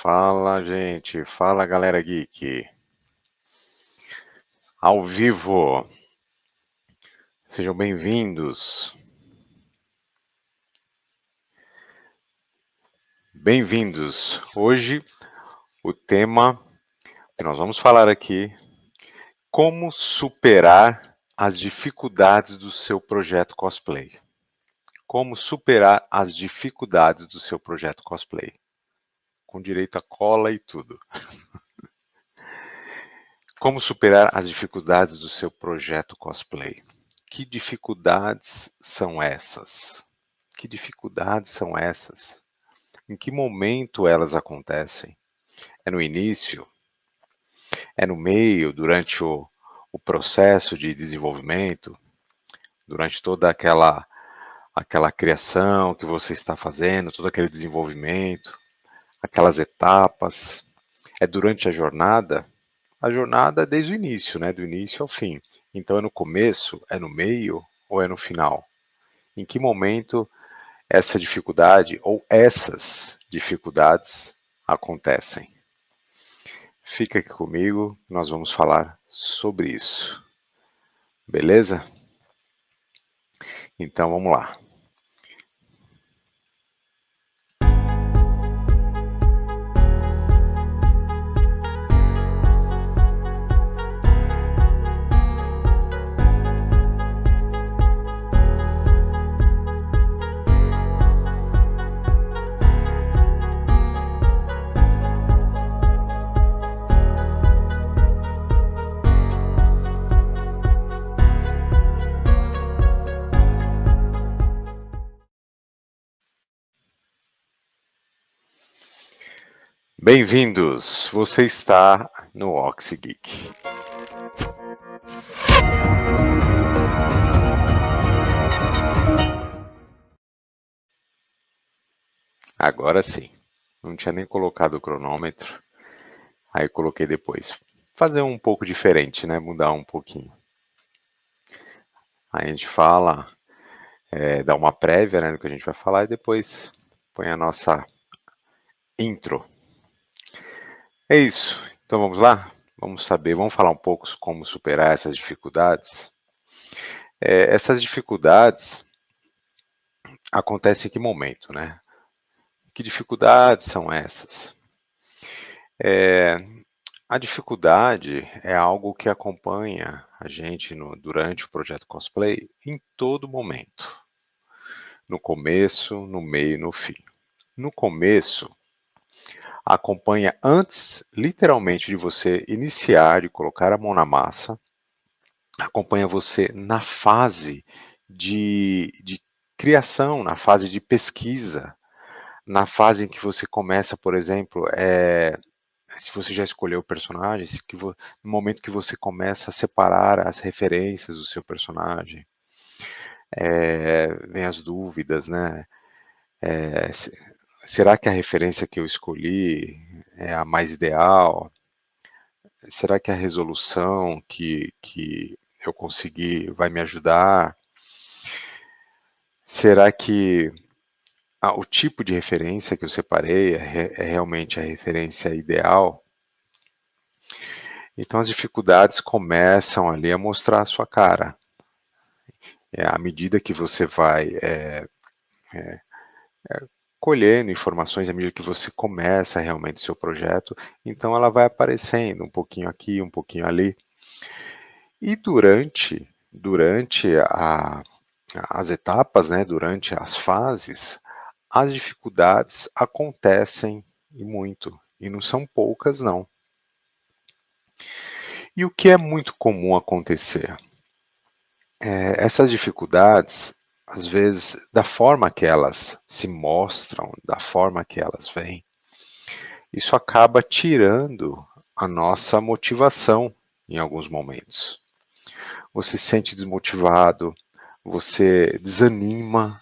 Fala, gente. Fala, galera geek. Ao vivo. Sejam bem-vindos. Bem-vindos. Hoje, o tema que nós vamos falar aqui, como superar as dificuldades do seu projeto cosplay. Como superar as dificuldades do seu projeto cosplay. Com direito a cola e tudo. Como superar as dificuldades do seu projeto cosplay. Que dificuldades são essas? Que dificuldades são essas? Em que momento elas acontecem? É no início? É no meio, durante o processo de desenvolvimento? Durante toda aquela criação que você está fazendo, todo aquele desenvolvimento, aquelas etapas? É durante a jornada? A jornada é desde o início, né? Do início ao fim. Então é no começo, é no meio ou é no final? Em que momento essa dificuldade ou essas dificuldades acontecem? Fica aqui comigo, nós vamos falar sobre isso. Beleza? Então vamos lá. Bem-vindos! Você está no OxyGeek. Agora sim. Não tinha nem colocado o cronômetro. Aí coloquei depois. Fazer um pouco diferente, né? Mudar um pouquinho. Aí a gente fala, dá uma prévia, né, do que a gente vai falar e depois põe a nossa intro. É isso. Então vamos lá? Vamos falar um pouco como superar essas dificuldades. Essas dificuldades acontecem em que momento, né? Que dificuldades são essas? A dificuldade é algo que acompanha a gente durante o projeto cosplay em todo momento. No começo, no meio e no fim. No começo, acompanha antes, literalmente, de você iniciar, de colocar a mão na massa, acompanha você na fase de criação, na fase de pesquisa, na fase em que você começa, por exemplo, se você já escolheu o personagem, no momento que você começa a separar as referências do seu personagem, vem as dúvidas, né? É, se- Será que a referência que eu escolhi é a mais ideal? Será que a resolução que eu consegui vai me ajudar? Será que o tipo de referência que eu separei é realmente a referência ideal? Então as dificuldades começam ali a mostrar a sua cara. À medida que você vai colhendo informações, à medida que você começa realmente o seu projeto, então ela vai aparecendo um pouquinho aqui, um pouquinho ali. E durante as etapas, né, durante as fases, as dificuldades acontecem e muito, e não são poucas não. E o que é muito comum acontecer? Essas dificuldades, às vezes, da forma que elas se mostram, da forma que elas vêm, isso acaba tirando a nossa motivação em alguns momentos. Você se sente desmotivado, você desanima,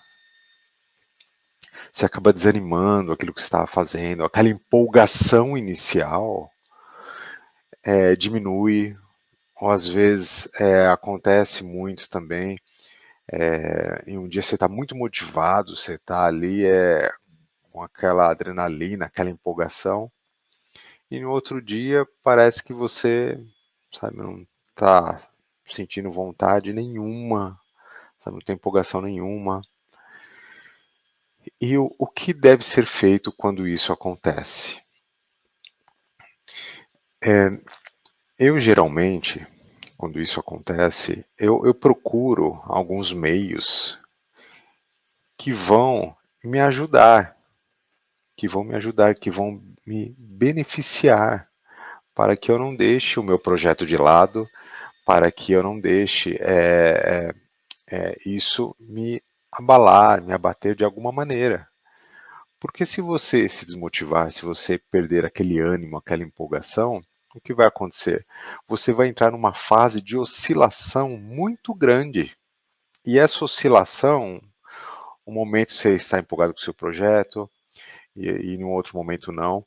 você acaba desanimando aquilo que você estava fazendo, aquela empolgação inicial diminui, ou às vezes acontece muito também, em um dia você está muito motivado, você está ali com aquela adrenalina, aquela empolgação, e no outro dia parece que você, sabe, não está sentindo vontade nenhuma, sabe, não tem empolgação nenhuma. E o que deve ser feito quando isso acontece? Eu geralmente, quando isso acontece, eu procuro alguns meios que vão me ajudar, que vão me beneficiar, para que eu não deixe o meu projeto de lado, para que eu não deixe isso me abalar, me abater de alguma maneira. Porque se você se desmotivar, se você perder aquele ânimo, aquela empolgação, o que vai acontecer? Você vai entrar numa fase de oscilação muito grande. E essa oscilação, um momento você está empolgado com o seu projeto, e em um outro momento não.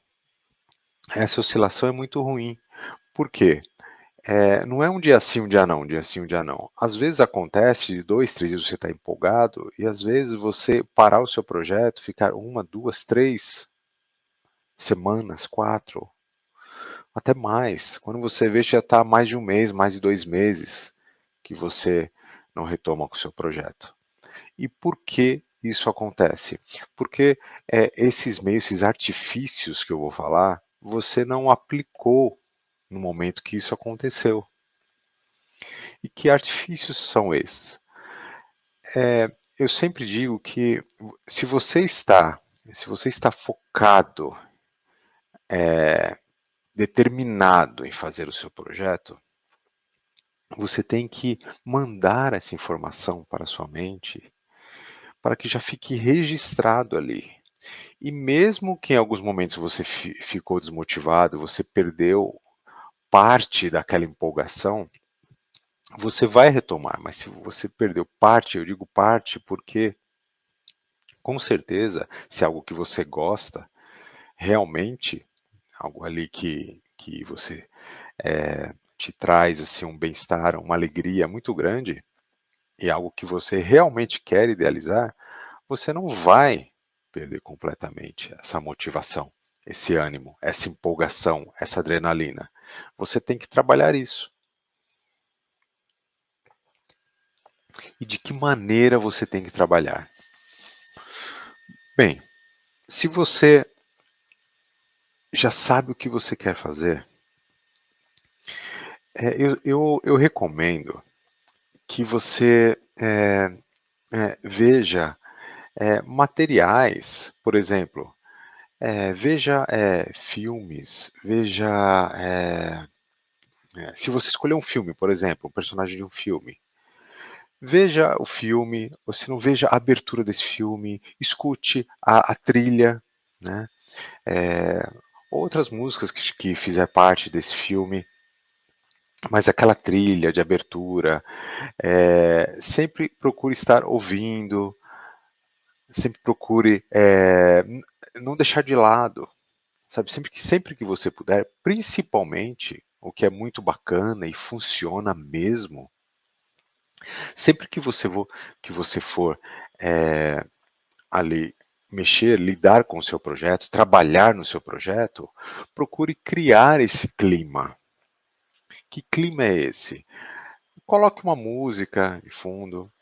Essa oscilação é muito ruim. Por quê? Não é um dia sim, um dia não, um dia sim, um dia não. Às vezes acontece de 2, 3 dias você está empolgado, e às vezes você parar o seu projeto, ficar uma, duas, 3 semanas, 4, até mais. Quando você vê, já está mais de um mês, mais de 2 meses que você não retoma com o seu projeto. E por que isso acontece? Porque esses meios, esses artifícios que eu vou falar, você não aplicou no momento que isso aconteceu. E que artifícios são esses? Eu sempre digo que se você está, se você está focado, determinado em fazer o seu projeto, você tem que mandar essa informação para a sua mente, para que já fique registrado ali. E mesmo que em alguns momentos você ficou desmotivado, você perdeu parte daquela empolgação, você vai retomar. Mas se você perdeu parte, eu digo parte porque, com certeza, se é algo que você gosta, realmente, algo ali que você te traz assim um bem-estar, uma alegria muito grande, e algo que você realmente quer idealizar, você não vai perder completamente essa motivação, esse ânimo, essa empolgação, essa adrenalina. Você tem que trabalhar isso. E de que maneira você tem que trabalhar? Bem, se você já sabe o que você quer fazer, eu recomendo que você veja materiais, por exemplo, veja filmes, veja. Se você escolher um filme, por exemplo, um personagem de um filme, veja o filme, ou se não veja a abertura desse filme, escute a trilha, né? Eh, outras músicas que fizer parte desse filme, mas aquela trilha de abertura, sempre procure estar ouvindo, sempre procure não deixar de lado, sabe? Sempre que você puder, principalmente o que é muito bacana e funciona mesmo, sempre que você for eh, ali mexer, lidar com o seu projeto, trabalhar no seu projeto, procure criar esse clima. Que clima é esse? Coloque uma música de fundo.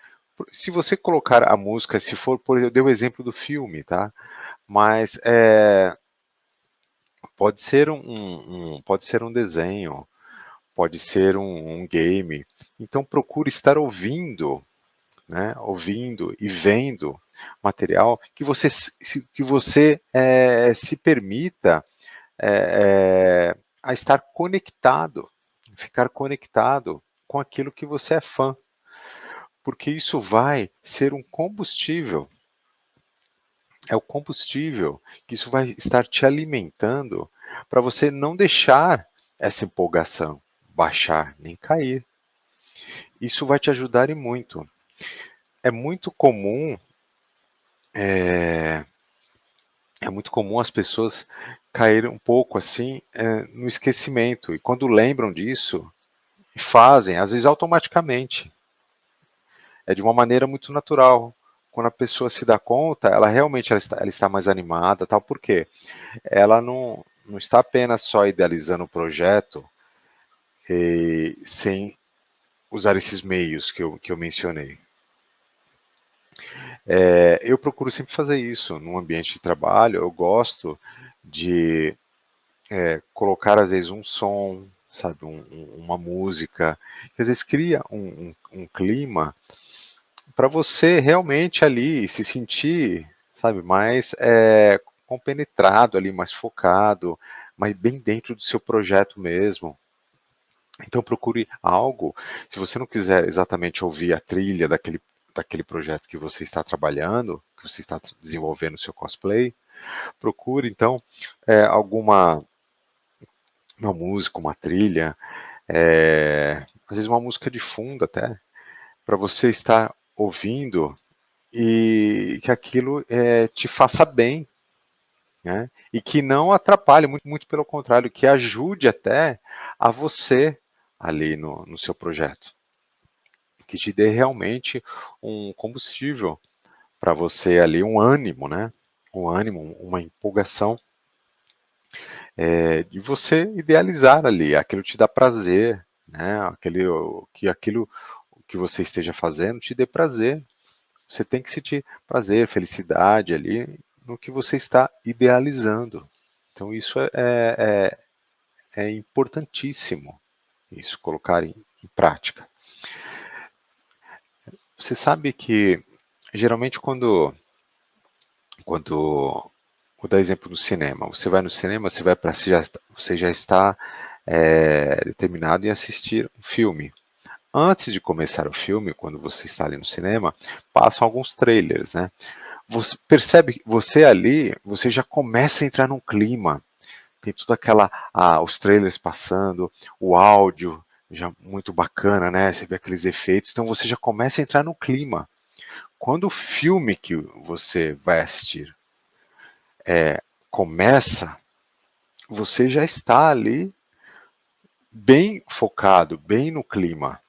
Se você colocar a música, se for, eu dei o exemplo do filme, tá? Mas pode ser um desenho, pode ser um game. Então procure estar ouvindo, né? Ouvindo e vendo material que você se permita a estar conectado, ficar conectado com aquilo que você é fã, porque isso vai ser um combustível, é o combustível que isso vai estar te alimentando para você não deixar essa empolgação baixar nem cair. Isso vai te ajudar e muito. É muito comum, é, é muito comum as pessoas caírem um pouco assim no esquecimento e quando lembram disso fazem, às vezes automaticamente. É de uma maneira muito natural. Quando a pessoa se dá conta, ela realmente ela está mais animada, tal. Por quê? Ela não está apenas só idealizando o projeto sem usar esses meios que eu mencionei. Eu procuro sempre fazer isso no ambiente de trabalho. Eu gosto de colocar, às vezes, um som, sabe, uma música, que às vezes cria um clima para você realmente ali se sentir, sabe, mais compenetrado ali, mais focado, mas bem dentro do seu projeto mesmo. Então procure algo, se você não quiser exatamente ouvir a trilha daquele projeto que você está trabalhando, que você está desenvolvendo o seu cosplay, procure então alguma uma música, uma trilha, às vezes uma música de fundo até, para você estar ouvindo e que aquilo te faça bem, né? E que não atrapalhe, muito, muito pelo contrário, que ajude até a você ali no seu projeto, que te dê realmente um combustível para você ali, um ânimo, né? Um ânimo, uma empolgação de você idealizar ali, aquilo te dá prazer, né? Aquilo que você esteja fazendo te dê prazer. Você tem que sentir prazer, felicidade ali no que você está idealizando. Então isso é importantíssimo, isso colocar em prática. Você sabe que geralmente quando vou dar exemplo do cinema, você vai no cinema, você já está determinado em assistir um filme. Antes de começar o filme, quando você está ali no cinema, passam alguns trailers, né? Você percebe que você ali, você já começa a entrar num clima. Tem tudo os trailers passando, o áudio já muito bacana, né? Você vê aqueles efeitos, então você já começa a entrar no clima. Quando o filme que você vai assistir começa, você já está ali bem focado, bem no clima.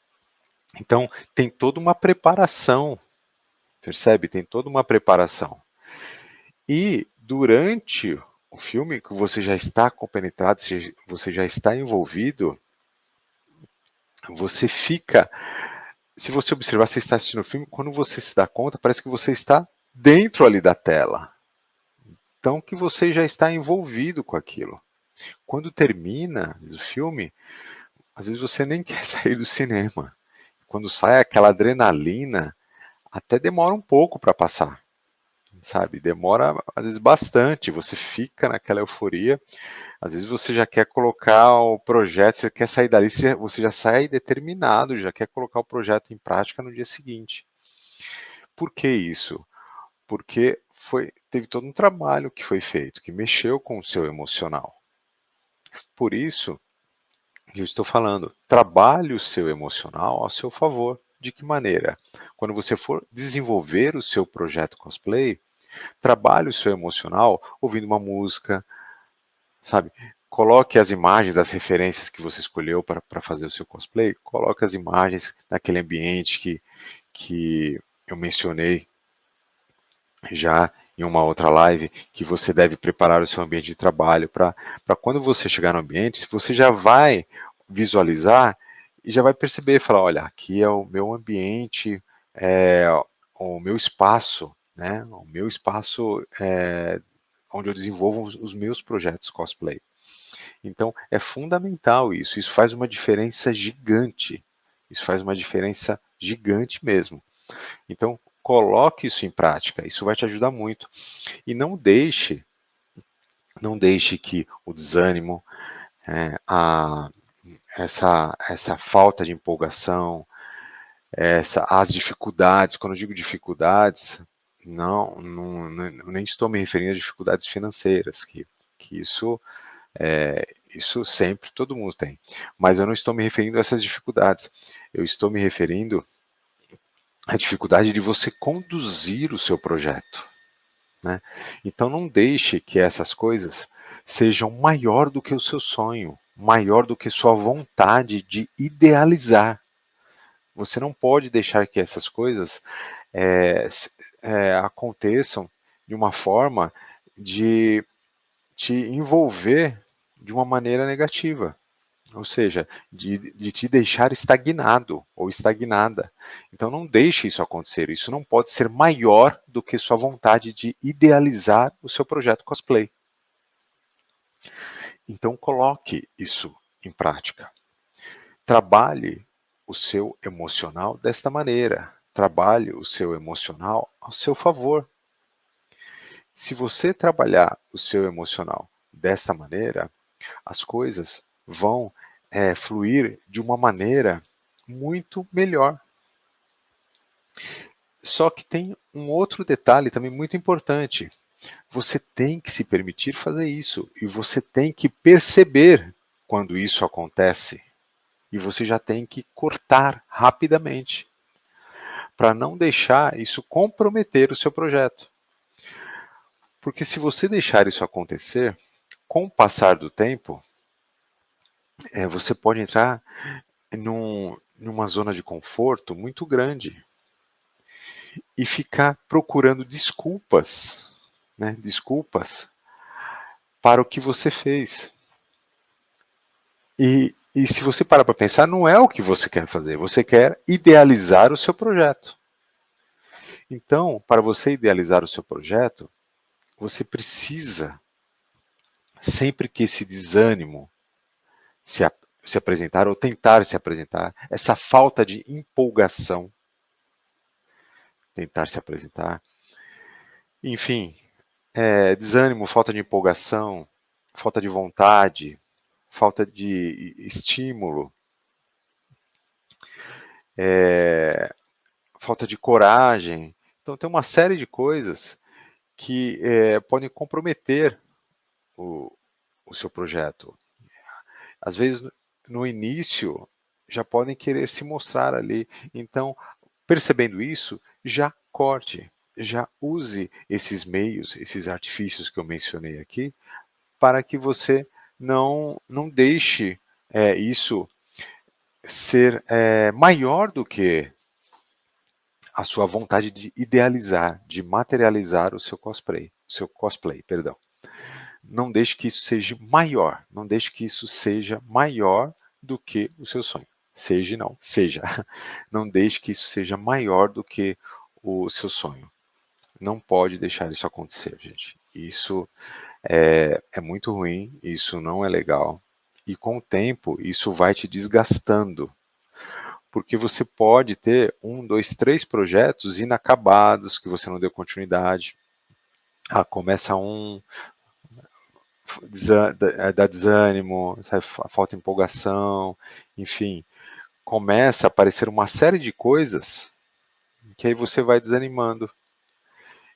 Então tem toda uma preparação, percebe? Tem toda uma preparação. E durante o filme que você já está compenetrado, você já está envolvido, você fica. Se você observar, você está assistindo o filme, quando você se dá conta, parece que você está dentro ali da tela. Então que você já está envolvido com aquilo. Quando termina o filme, às vezes você nem quer sair do cinema. Quando sai aquela adrenalina, até demora um pouco para passar, sabe? Demora às vezes bastante. Você fica naquela euforia. Às vezes você já quer colocar o projeto, você quer sair dali, você já sai determinado, já quer colocar o projeto em prática no dia seguinte. Por que isso? Porque teve todo um trabalho que foi feito, que mexeu com o seu emocional. Por isso, eu estou falando, trabalhe o seu emocional ao seu favor. De que maneira? Quando você for desenvolver o seu projeto cosplay, trabalhe o seu emocional ouvindo uma música, sabe? Coloque as imagens das referências que você escolheu para fazer o seu cosplay, coloque as imagens naquele ambiente que eu mencionei já em uma outra live, que você deve preparar o seu ambiente de trabalho para quando você chegar no ambiente, você já vai visualizar e já vai perceber, falar, olha, aqui é o meu ambiente, é o meu espaço, né? O meu espaço onde eu desenvolvo os meus projetos cosplay. Então, é fundamental isso. Isso faz uma diferença gigante. Isso faz uma diferença gigante mesmo. Então, coloque isso em prática. Isso vai te ajudar muito. E não deixe que o desânimo, é, a, essa falta de empolgação, as dificuldades, quando eu digo dificuldades, nem estou me referindo a dificuldades financeiras, que isso sempre todo mundo tem. Mas eu não estou me referindo a essas dificuldades. Eu estou me referindo à dificuldade de você conduzir o seu projeto, né? Então não deixe que essas coisas sejam maior do que o seu sonho, maior do que sua vontade de idealizar. Você não pode deixar que essas coisas aconteçam de uma forma de te envolver, de uma maneira negativa, ou seja, de te deixar estagnado ou estagnada. Então não deixe isso acontecer, isso não pode ser maior do que sua vontade de idealizar o seu projeto cosplay. Então coloque isso em prática. Trabalhe o seu emocional desta maneira. Trabalhe o seu emocional ao seu favor. Se você trabalhar o seu emocional desta maneira, as coisas vão fluir de uma maneira muito melhor. Só que tem um outro detalhe também muito importante. Você tem que se permitir fazer isso e você tem que perceber quando isso acontece. E você já tem que cortar rapidamente para não deixar isso comprometer o seu projeto. Porque se você deixar isso acontecer, com o passar do tempo, você pode entrar numa zona de conforto muito grande e ficar procurando desculpas, né, desculpas para o que você fez. E se você parar para pensar, não é o que você quer fazer, você quer idealizar o seu projeto. Então, para você idealizar o seu projeto, você precisa, sempre que esse desânimo se, se apresentar ou tentar se apresentar, essa falta de empolgação, tentar se apresentar, enfim, desânimo, falta de empolgação, falta de vontade, falta de estímulo, falta de coragem. Então, tem uma série de coisas que podem comprometer o, o seu projeto. Às vezes, no início, já podem querer se mostrar ali. Então, percebendo isso, já corte, já use esses meios, esses artifícios que eu mencionei aqui, para que você não deixe isso ser maior do que a sua vontade de idealizar, de materializar o seu cosplay, perdão. Não deixe que isso seja maior, não deixe que isso seja maior do que o seu sonho. Seja não, seja. Não deixe que isso seja maior do que o seu sonho. Não pode deixar isso acontecer, gente. Isso é muito ruim, isso não é legal. E com o tempo, isso vai te desgastando. Porque você pode ter 1, 2, 3 projetos inacabados que você não deu continuidade. Começa um, dá desânimo, sabe, falta empolgação, enfim. Começa a aparecer uma série de coisas que aí você vai desanimando.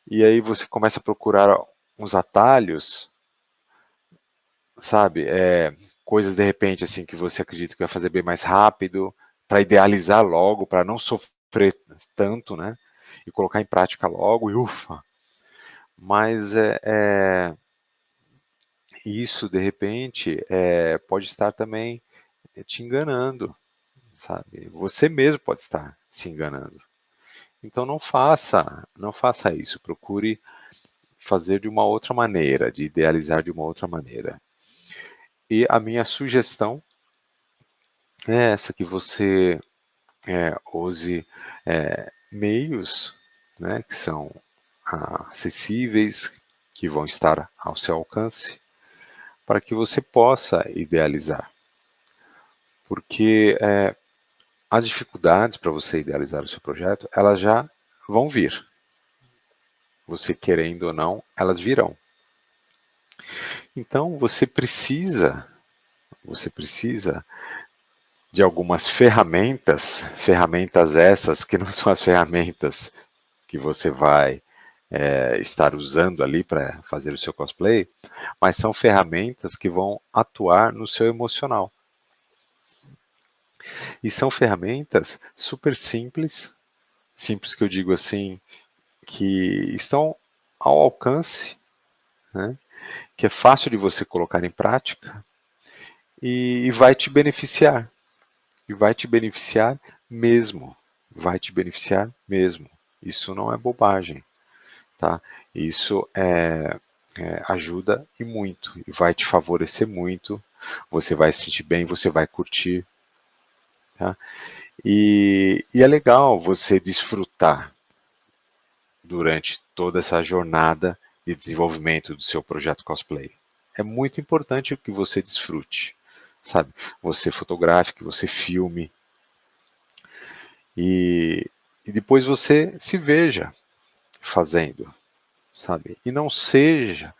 E aí você começa a procurar uns atalhos, sabe? Coisas de repente assim que você acredita que vai fazer bem mais rápido, para idealizar logo, para não sofrer tanto, né? E colocar em prática logo, e ufa! Mas isso, de repente, pode estar também te enganando, sabe? Você mesmo pode estar se enganando. Então não faça isso. Procure fazer de uma outra maneira, de idealizar de uma outra maneira. E a minha sugestão é essa, que você use meios, né, que são acessíveis, que vão estar ao seu alcance, para que você possa idealizar. Porque as dificuldades para você idealizar o seu projeto, elas já vão vir. Você querendo ou não, elas virão. Então você precisa de algumas ferramentas, ferramentas essas que não são as ferramentas que você vai estar usando ali para fazer o seu cosplay, mas são ferramentas que vão atuar no seu emocional. E são ferramentas super simples, simples que eu digo assim, que estão ao alcance, né? Que é fácil de você colocar em prática e vai te beneficiar. E vai te beneficiar mesmo. Vai te beneficiar mesmo. Isso não é bobagem, tá? Isso ajuda e muito, e vai te favorecer muito, você vai se sentir bem, você vai curtir, tá? E é legal você desfrutar durante toda essa jornada de desenvolvimento do seu projeto cosplay. É muito importante que você desfrute, sabe? Você fotografe, que você filme e, e depois você se veja fazendo, sabe? E não seja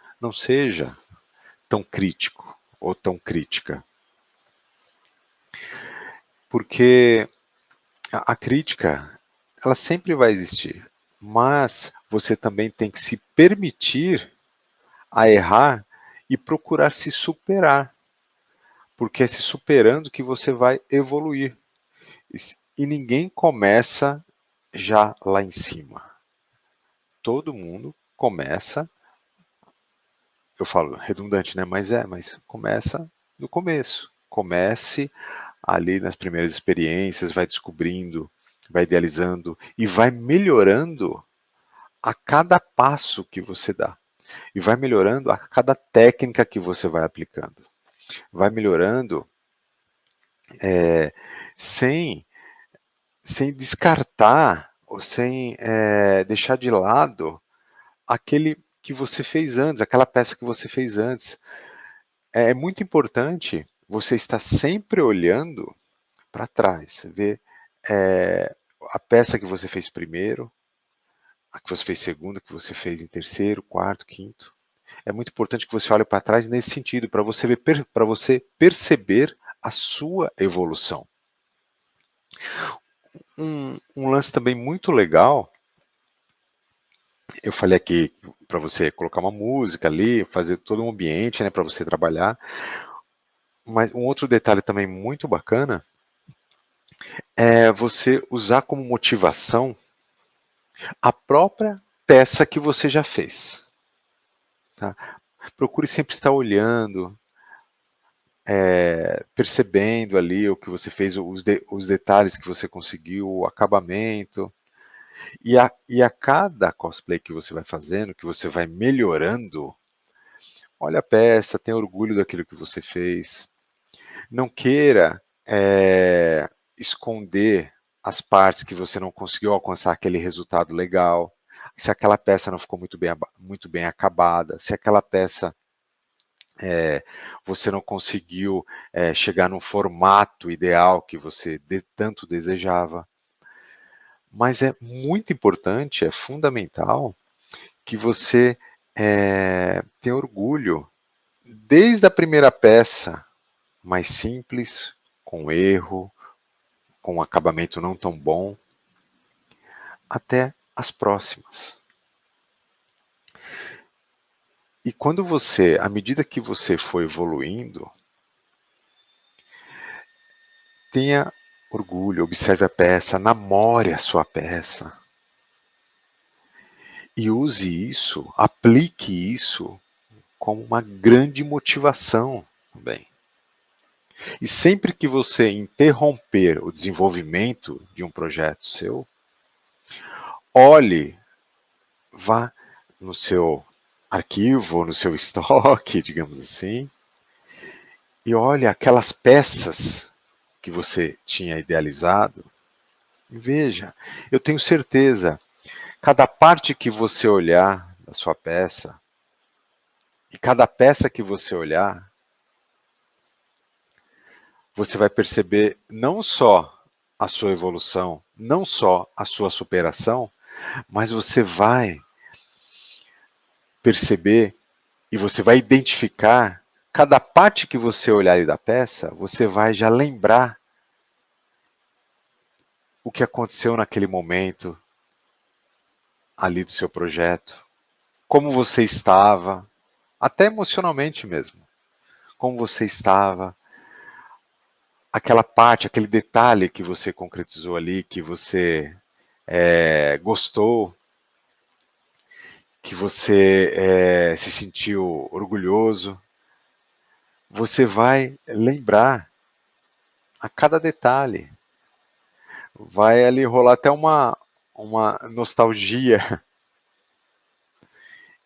tão crítico ou tão crítica, porque a crítica ela sempre vai existir, mas você também tem que se permitir a errar e procurar se superar, porque é se superando que você vai evoluir. E ninguém começa já lá em cima. Todo mundo começa, eu falo redundante, né? Mas começa no começo. Comece ali nas primeiras experiências, vai descobrindo, vai idealizando e vai melhorando a cada passo que você dá. E vai melhorando a cada técnica que você vai aplicando. Vai melhorando sem, sem descartar ou sem deixar de lado aquele que você fez antes, aquela peça que você fez antes. É muito importante você estar sempre olhando para trás, ver a peça que você fez primeiro, a que você fez segundo, a que você fez em terceiro, quarto, quinto. É muito importante que você olhe para trás nesse sentido, para você para você perceber a sua evolução. Um lance também muito legal, eu falei aqui para você colocar uma música ali, fazer todo um ambiente, né, para você trabalhar. Mas um outro detalhe também muito bacana é você usar como motivação a própria peça que você já fez. Tá? Procure sempre estar olhando, percebendo ali o que você fez, os detalhes que você conseguiu, o acabamento. E a cada cosplay que você vai fazendo, que você vai melhorando, olha a peça, tenha orgulho daquilo que você fez. Não queira esconder as partes que você não conseguiu alcançar aquele resultado legal, se aquela peça não ficou muito bem acabada, se aquela peça você não conseguiu chegar no formato ideal que você tanto desejava. Mas é muito importante, é fundamental que você tenha orgulho desde a primeira peça, mais simples, com erro, com um acabamento não tão bom, até as próximas. E quando você, à medida que você for evoluindo, tenha orgulho, observe a peça, namore a sua peça. E use isso, aplique isso como uma grande motivação também. E sempre que você interromper o desenvolvimento de um projeto seu, olhe, vá no seu arquivo, no seu estoque, digamos assim, e olhe aquelas peças que você tinha idealizado. E veja, eu tenho certeza, cada parte que você olhar da sua peça, e cada peça que você olhar, você vai perceber não só a sua evolução, não só a sua superação, mas você vai perceber e você vai identificar cada parte que você olhar ali da peça, você vai já lembrar o que aconteceu naquele momento ali do seu projeto, como você estava, até emocionalmente mesmo, como você estava, aquela parte, aquele detalhe que você concretizou ali, que você gostou, que você se sentiu orgulhoso, você vai lembrar a cada detalhe. Vai ali rolar até uma nostalgia.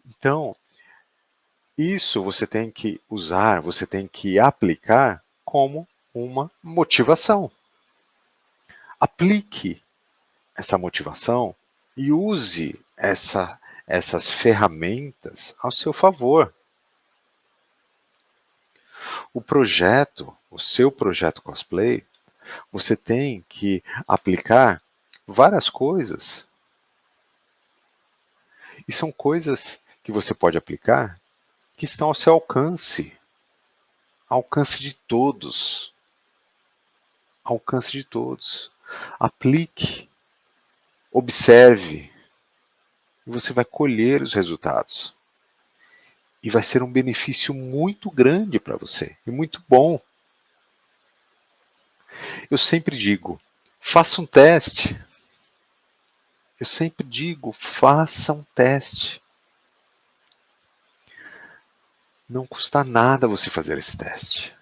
Então, isso você tem que usar, você tem que aplicar como uma motivação. Aplique essa motivação e use essas ferramentas ao seu favor. O seu projeto cosplay, você tem que aplicar várias coisas. E são coisas que você pode aplicar que estão ao seu alcance, ao alcance de todos, ao alcance de todos. Aplique, observe, e você vai colher os resultados. E vai ser um benefício muito grande para você e muito bom. Eu sempre digo, faça um teste. Eu sempre digo, faça um teste. Não custa nada você fazer esse teste.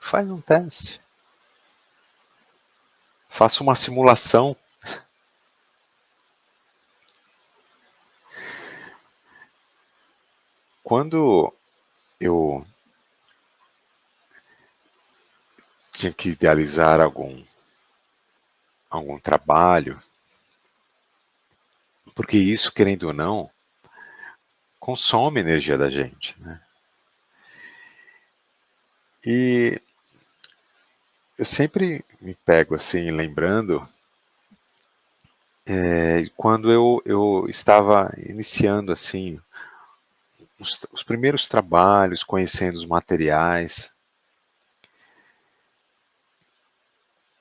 Faz um teste. Faça uma simulação. Quando eu tinha que idealizar algum trabalho, porque isso, querendo ou não, consome energia da gente, né? E eu sempre me pego assim, lembrando, quando eu estava iniciando assim, os primeiros trabalhos, conhecendo os materiais,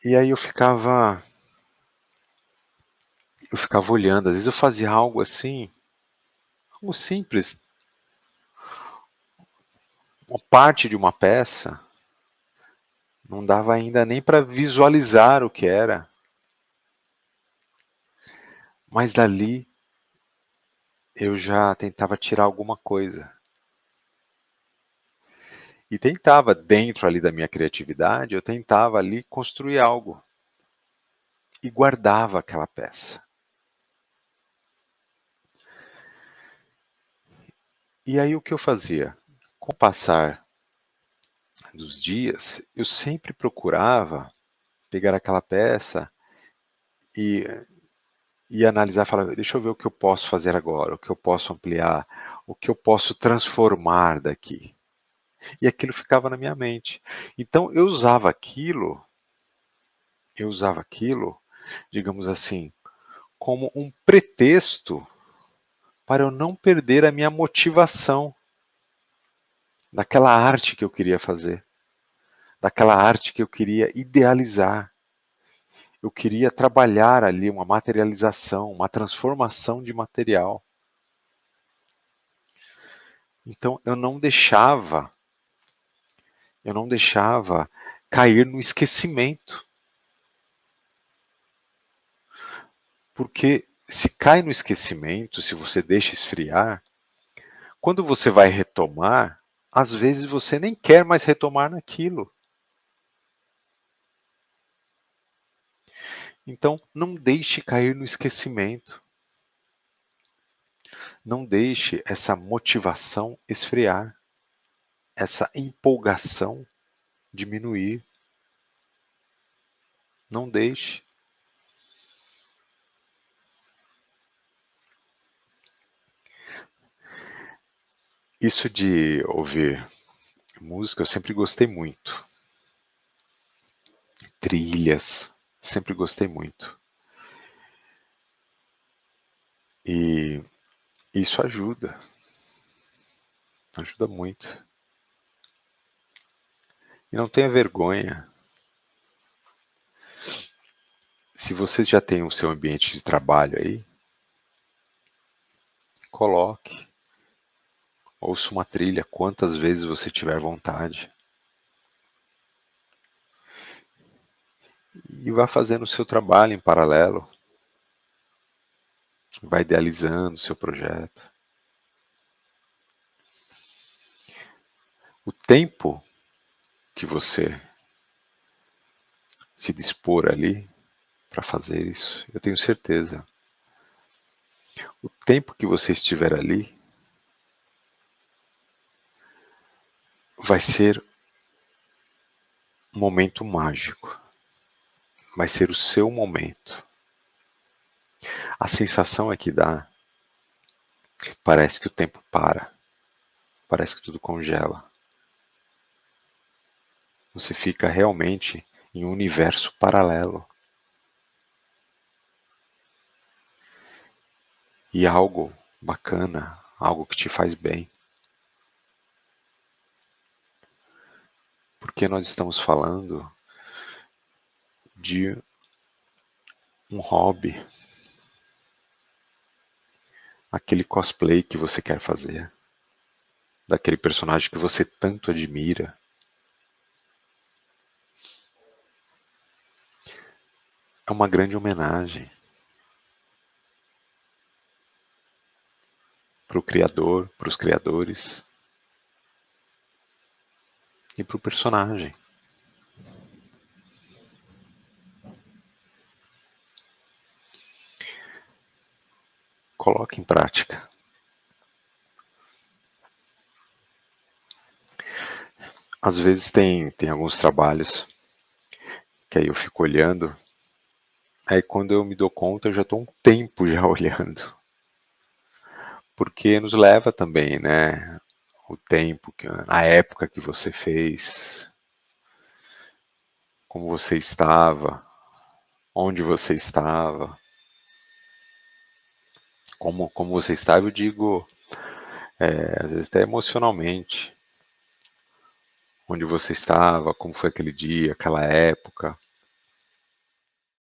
e aí eu ficava olhando, às vezes eu fazia algo assim, algo simples, uma parte de uma peça, não dava ainda nem para visualizar o que era, mas dali eu já tentava tirar alguma coisa. E tentava, dentro ali da minha criatividade, eu tentava ali construir algo. E guardava aquela peça. E aí o que eu fazia? Com o passar dos dias, eu sempre procurava pegar aquela peça e, e analisar, falar, deixa eu ver o que eu posso fazer agora, o que eu posso ampliar, o que eu posso transformar daqui. E aquilo ficava na minha mente. Então eu usava aquilo, digamos assim, como um pretexto para eu não perder a minha motivação daquela arte que eu queria fazer, daquela arte que eu queria idealizar. Eu queria trabalhar ali uma materialização, uma transformação de material. Então eu não deixava cair no esquecimento, porque se cai no esquecimento, se você deixa esfriar, quando você vai retomar, às vezes você nem quer mais retomar naquilo. Então, não deixe cair no esquecimento. Não deixe essa motivação esfriar, essa empolgação diminuir. Não deixe. Isso de ouvir música eu sempre gostei muito. Trilhas, sempre gostei muito. E isso ajuda muito. E não tenha vergonha. Se você já tem o seu ambiente de trabalho aí, coloque. Ouça uma trilha quantas vezes você tiver vontade. E vá fazendo o seu trabalho em paralelo. Vai idealizando o seu projeto. O tempo que você se dispor ali para fazer isso, eu tenho certeza. O tempo que você estiver ali, vai ser um momento mágico. Vai ser o seu momento. A sensação é que dá, parece que o tempo para, parece que tudo congela. Você fica realmente em um universo paralelo. E algo bacana, algo que te faz bem. Porque nós estamos falando de um hobby, aquele cosplay que você quer fazer, daquele personagem que você tanto admira. É uma grande homenagem para o criador, para os criadores e para o personagem. Coloque em prática. Às vezes tem alguns trabalhos que aí eu fico olhando, aí quando eu me dou conta eu já estou um tempo já olhando. Porque nos leva também, né? O tempo, a época que você fez, como você estava, onde você estava, como você estava, eu digo, às vezes até emocionalmente, onde você estava, como foi aquele dia, aquela época.